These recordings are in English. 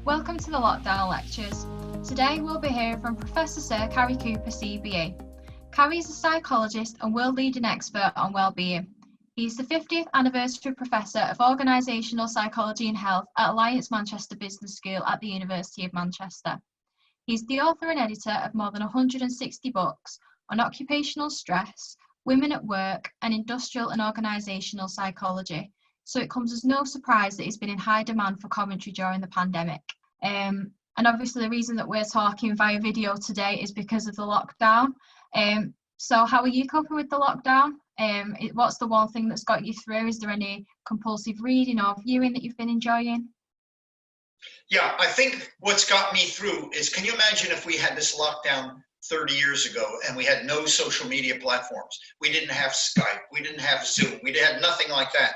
Welcome to the Lockdown Lectures. Today we'll be hearing from Professor Sir Cary Cooper CBE. Cary is a psychologist and world-leading expert on wellbeing. He is the 50th anniversary Professor of Organisational Psychology and Health at Alliance Manchester Business School at the University of Manchester. He is the author and editor of more than 160 books on occupational stress, women at work, and industrial and organisational psychology. So it comes as no surprise that he's been in high demand for commentary during the pandemic. And obviously the reason that we're talking via video today is because of the lockdown. So how are you coping with the lockdown? What's the one thing that's got you through? Is there any compulsive reading or viewing that you've been enjoying? Yeah, I think what's got me through is, can you imagine if we had this lockdown 30 years ago and we had no social media platforms? We didn't have Skype, we didn't have Zoom, we had nothing like that.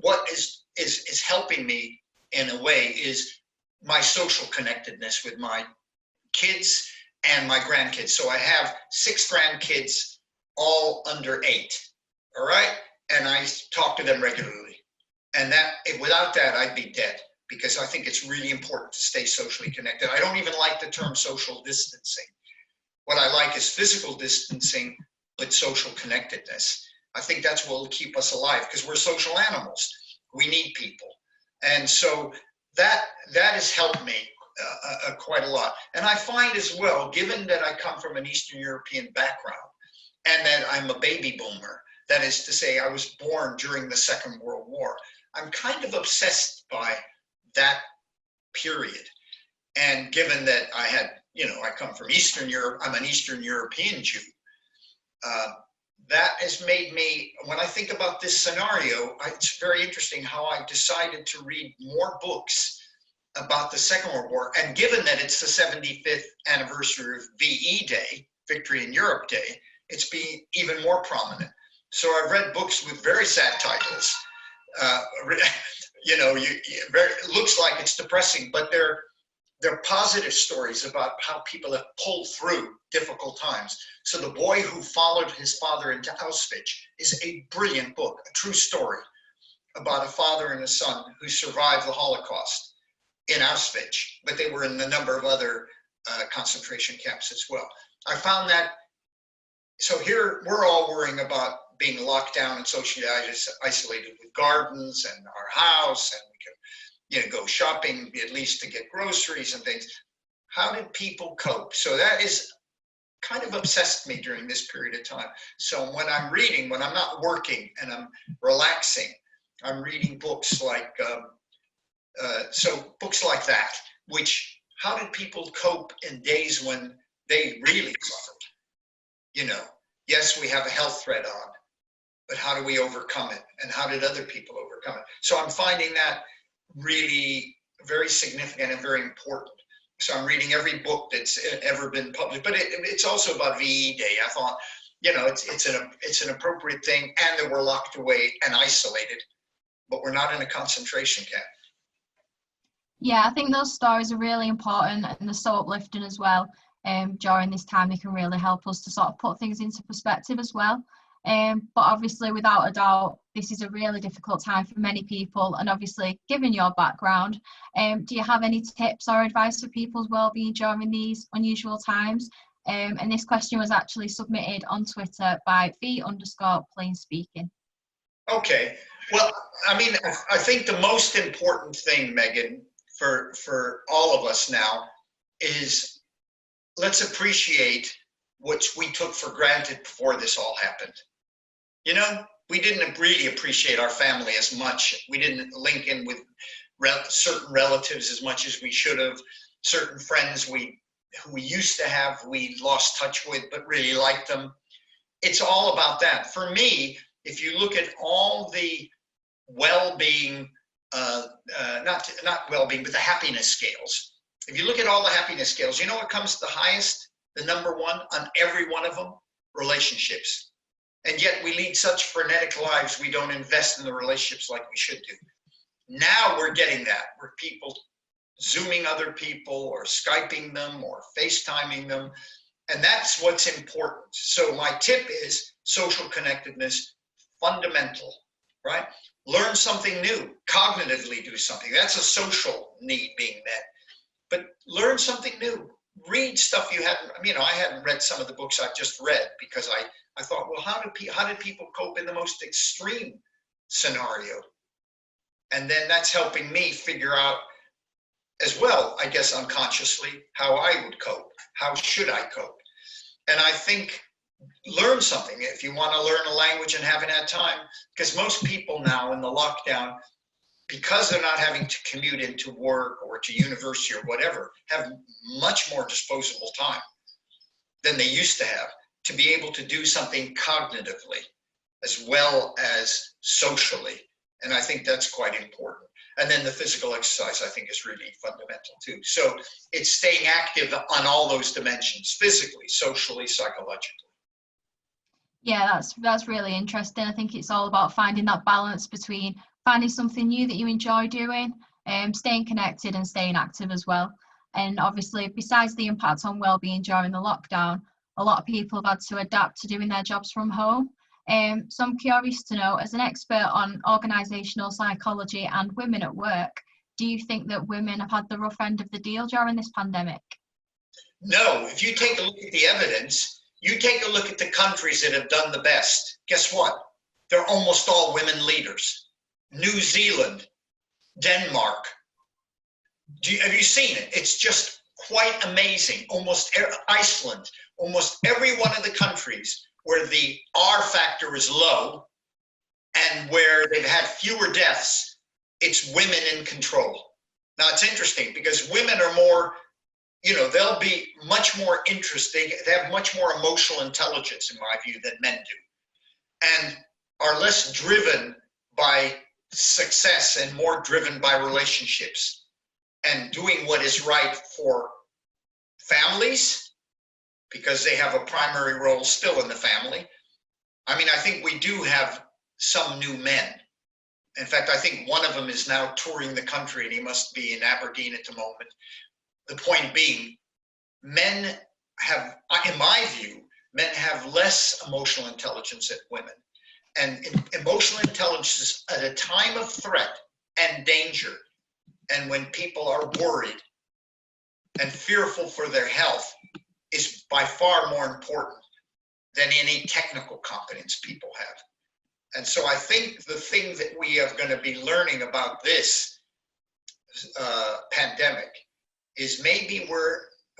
What is helping me in a way is my social connectedness with my kids and my grandkids. So I have 6 grandkids, all under 8, all right? And I talk to them regularly. And without that, I'd be dead, because I think it's really important to stay socially connected. I don't even like the term social distancing. What I like is physical distancing, but social connectedness. I think that's what will keep us alive, because we're social animals. We need people. And so that has helped me quite a lot. And I find as well, given that I come from an Eastern European background and that I'm a baby boomer, that is to say I was born during the Second World War, I'm kind of obsessed by that period. And given that I come from Eastern Europe, I'm an Eastern European Jew, that has made me, when I think about this scenario, it's very interesting how I decided to read more books about the Second World War. And given that it's the 75th anniversary of VE Day, Victory in Europe Day, it's been even more prominent. So I've read books with very sad titles. It looks like it's depressing, but they're positive stories about how people have pulled through difficult times. So The Boy Who Followed His Father into Auschwitz is a brilliant book, a true story about a father and a son who survived the Holocaust in Auschwitz, but they were in a number of other concentration camps as well. I found that, so here we're all worrying about being locked down and socially isolated with gardens and our house, and we can go shopping at least to get groceries and things. How did people cope? So that is kind of obsessed me during this period of time. So when I'm reading, when I'm not working and I'm relaxing, I'm reading books like, books like that, how did people cope in days when they really suffered? Yes, we have a health threat on, but how do we overcome it? And how did other people overcome it? So I'm finding that really very significant and very important. So I'm reading every book that's ever been published, but it's also about VE Day. I thought, it's an appropriate thing, and that we're locked away and isolated, but we're not in a concentration camp. Yeah, I think those stories are really important, and they're so uplifting as well. During this time, they can really help us to sort of put things into perspective as well. But obviously, without a doubt, this is a really difficult time for many people. And obviously, given your background, do you have any tips or advice for people's well-being during these unusual times? And this question was actually submitted on Twitter by V_plainspeaking. Okay. Well, I think the most important thing, Megan, for all of us now is let's appreciate what we took for granted before this all happened. We didn't really appreciate our family as much. We didn't link in with certain relatives as much as we should have. Certain friends who we used to have, we lost touch with, but really liked them. It's all about that. For me, if you look at all the well-being, not well-being, but the happiness scales. If you look at all the happiness scales, what comes the highest, the number one on every one of them? Relationships. And yet we lead such frenetic lives, we don't invest in the relationships like we should do. Now we're getting that, where people Zooming other people or Skyping them or FaceTiming them. And that's what's important. So my tip is social connectedness, fundamental, right? Learn something new, cognitively do something. That's a social need being met. but learn something new. Read stuff you hadn't, I hadn't read some of the books I've just read because I thought, well, how did people cope in the most extreme scenario? And then that's helping me figure out as well, I guess unconsciously, how I would cope. How should I cope? And I think learn something if you want to learn a language and haven't had time, because most people now in the lockdown, because they're not having to commute into work or to university or whatever, have much more disposable time than they used to have to be able to do something cognitively as well as socially. And I think that's quite important. And then the physical exercise, I think, is really fundamental too. So it's staying active on all those dimensions, physically, socially, psychologically. Yeah, that's really interesting. I think it's all about finding that balance between finding something new that you enjoy doing, staying connected and staying active as well. And obviously, besides the impact on well-being during the lockdown, a lot of people have had to adapt to doing their jobs from home. So I'm curious to know, as an expert on organisational psychology and women at work, do you think that women have had the rough end of the deal during this pandemic? No, if you take a look at the evidence, you take a look at the countries that have done the best, guess what? They're almost all women leaders. New Zealand, Denmark. Have you seen it? It's just quite amazing. Iceland, almost every one of the countries where the R factor is low and where they've had fewer deaths, it's women in control. Now it's interesting because women are more, they'll be much more interested. They have much more emotional intelligence, in my view, than men do, and are less driven by success and more driven by relationships and doing what is right for families, because they have a primary role still in the family. I think we do have some new men. In fact, I think one of them is now touring the country and he must be in Aberdeen at the moment. The point being, men have, in my view, men have less emotional intelligence than women. And emotional intelligence at a time of threat and danger, and when people are worried and fearful for their health, is by far more important than any technical competence people have. And so I think the thing that we are going to be learning about this pandemic is maybe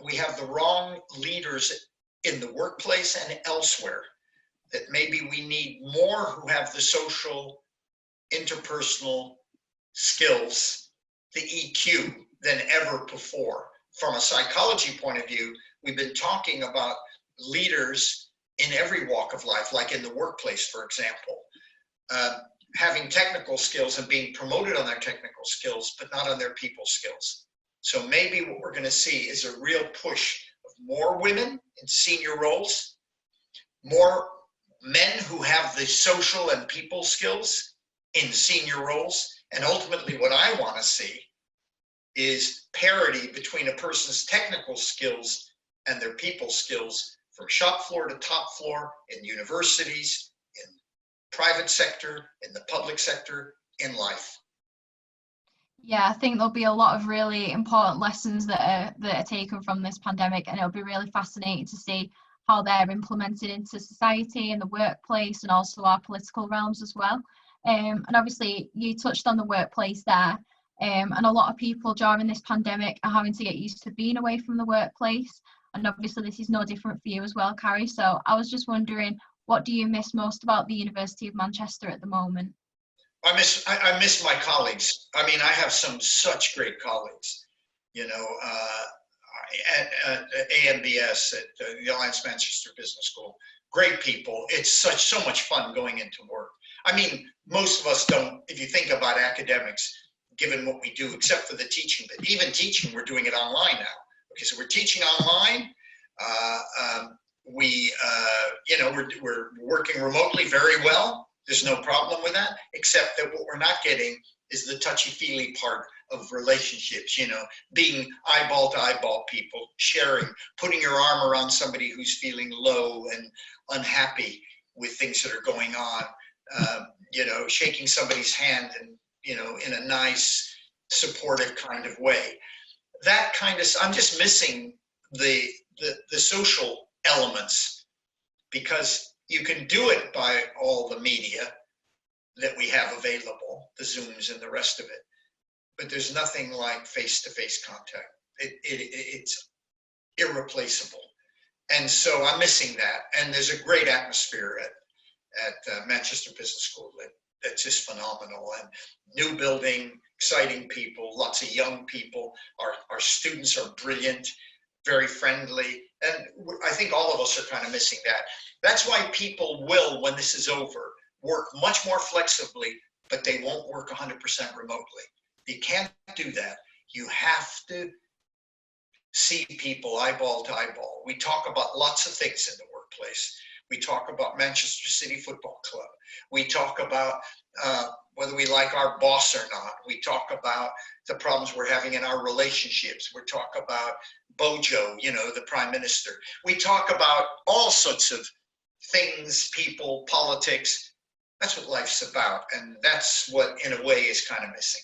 we have the wrong leaders in the workplace and elsewhere, that maybe we need more who have the social, interpersonal skills, the EQ, than ever before. From a psychology point of view, we've been talking about leaders in every walk of life, like in the workplace, for example, having technical skills and being promoted on their technical skills, but not on their people skills. So maybe what we're going to see is a real push of more women in senior roles, more men who have the social and people skills in senior roles, and ultimately what I want to see is parity between a person's technical skills and their people skills, from shop floor to top floor, in universities, in private sector, in the public sector, in life. Yeah, I think there'll be a lot of really important lessons that are taken from this pandemic, and it'll be really fascinating to see how they're implemented into society and the workplace, and also our political realms as well. And obviously you touched on the workplace there, and a lot of people during this pandemic are having to get used to being away from the workplace, and obviously this is no different for you as well, Cary. So I was just wondering, what do you miss most about the University of Manchester at the moment? I miss my colleagues. I have such great colleagues, at AMBS, at the Alliance Manchester Business School. Great people. It's so much fun going into work. Most of us don't, if you think about academics, given what we do, except for the teaching, but even teaching, we're doing it online now. Okay, so we're teaching online. We're working remotely very well. There's no problem with that, except that what we're not getting is the touchy-feely part of relationships, being eyeball to eyeball people, sharing, putting your arm around somebody who's feeling low and unhappy with things that are going on, shaking somebody's hand and, in a nice, supportive kind of way. that kind of, I'm just missing the social elements, because you can do it by all the media that we have available, the Zooms and the rest of it, but there's nothing like face-to-face contact. It's irreplaceable. And so I'm missing that. And there's a great atmosphere at Manchester Business School that's just phenomenal. And new building, exciting people, lots of young people. Our students are brilliant, very friendly. And I think all of us are kind of missing that. That's why people will, when this is over, work much more flexibly, but they won't work 100% remotely. You can't do that. You have to see people eyeball to eyeball. We talk about lots of things in the workplace. We talk about Manchester City Football Club. We talk about whether we like our boss or not. We talk about the problems we're having in our relationships. We talk about Bojo, you know, the Prime Minister. We talk about all sorts of things, people, politics. That's what life's about. And that's what, in a way, is kind of missing.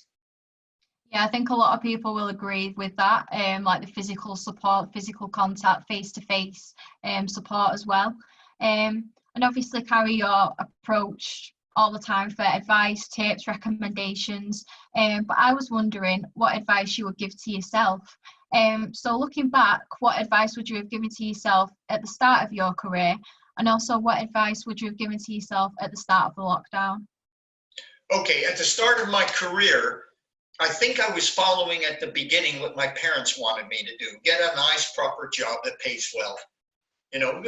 Yeah, I think a lot of people will agree with that, like the physical support, physical contact, face-to-face support as well. And obviously, Cary, your approach all the time for advice, tips, recommendations. But I was wondering what advice you would give to yourself. So looking back, what advice would you have given to yourself at the start of your career? And also, what advice would you have given to yourself at the start of the lockdown? Okay, at the start of my career, I think I was following at the beginning what my parents wanted me to do. Get a nice, proper job that pays well. You know,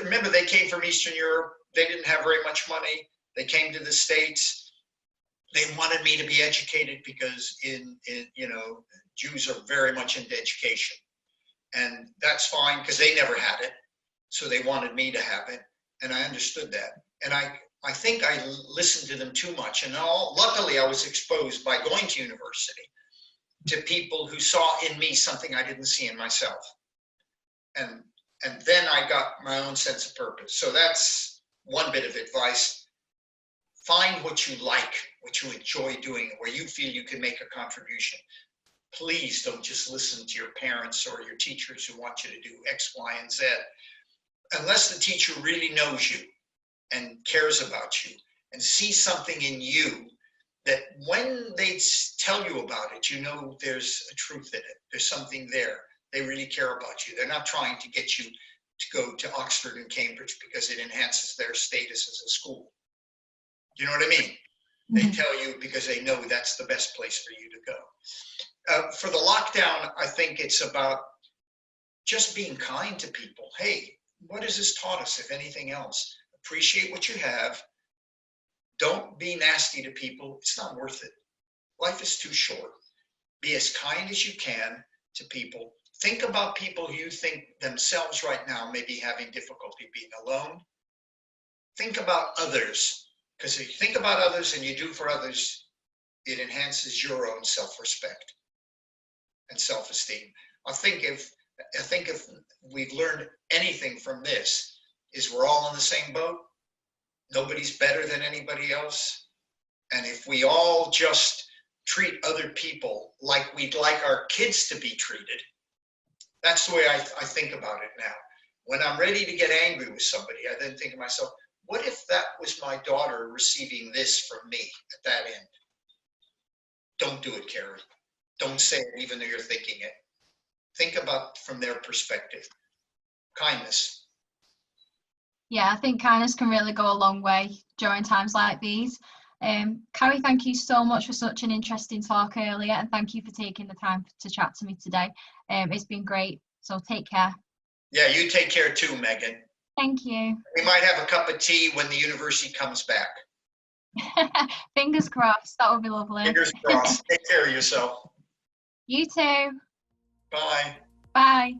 remember, they came from Eastern Europe. They didn't have very much money. They came to the States. They wanted me to be educated because you know, Jews are very much into education. And that's fine because they never had it. So they wanted me to have it. And I understood that. And I think I listened to them too much. And luckily, I was exposed by going to university to people who saw in me something I didn't see in myself. And then I got my own sense of purpose. So that's one bit of advice. Find what you like, what you enjoy doing, where you feel you can make a contribution. Please don't just listen to your parents or your teachers who want you to do X, Y, and Z. Unless the teacher really knows you and cares about you and sees something in you that when they tell you about it, you know there's a truth in it. There's something there. They really care about you. They're not trying to get you to go to Oxford and Cambridge because it enhances their status as a school. Do you know what I mean? Mm-hmm. They tell you because they know that's the best place for you to go. For the lockdown, I think it's about just being kind to people. Hey, what has this taught us, if anything else? Appreciate what you have. Don't be nasty to people. It's not worth it. Life is too short. Be as kind as you can to people. Think about people who you think themselves right now may be having difficulty being alone. Think about others, because if you think about others and you do for others, it enhances your own self-respect and self-esteem. I think if we've learned anything from this, is we're all in the same boat. Nobody's better than anybody else. And if we all just treat other people like we'd like our kids to be treated, that's the way I think about it now. When I'm ready to get angry with somebody, I then think to myself, what if that was my daughter receiving this from me at that end? Don't do it, Cary. Don't say it even though you're thinking it. Think about from their perspective. Kindness. Yeah, I think kindness can really go a long way during times like these. Cary, thank you so much for such an interesting talk earlier, and thank you for taking the time to chat to me today. It's been great, so take care. Yeah, you take care too, Megan. Thank you. We might have a cup of tea when the university comes back. Fingers crossed, that would be lovely. Fingers crossed. Take care of yourself. You too. Bye. Bye.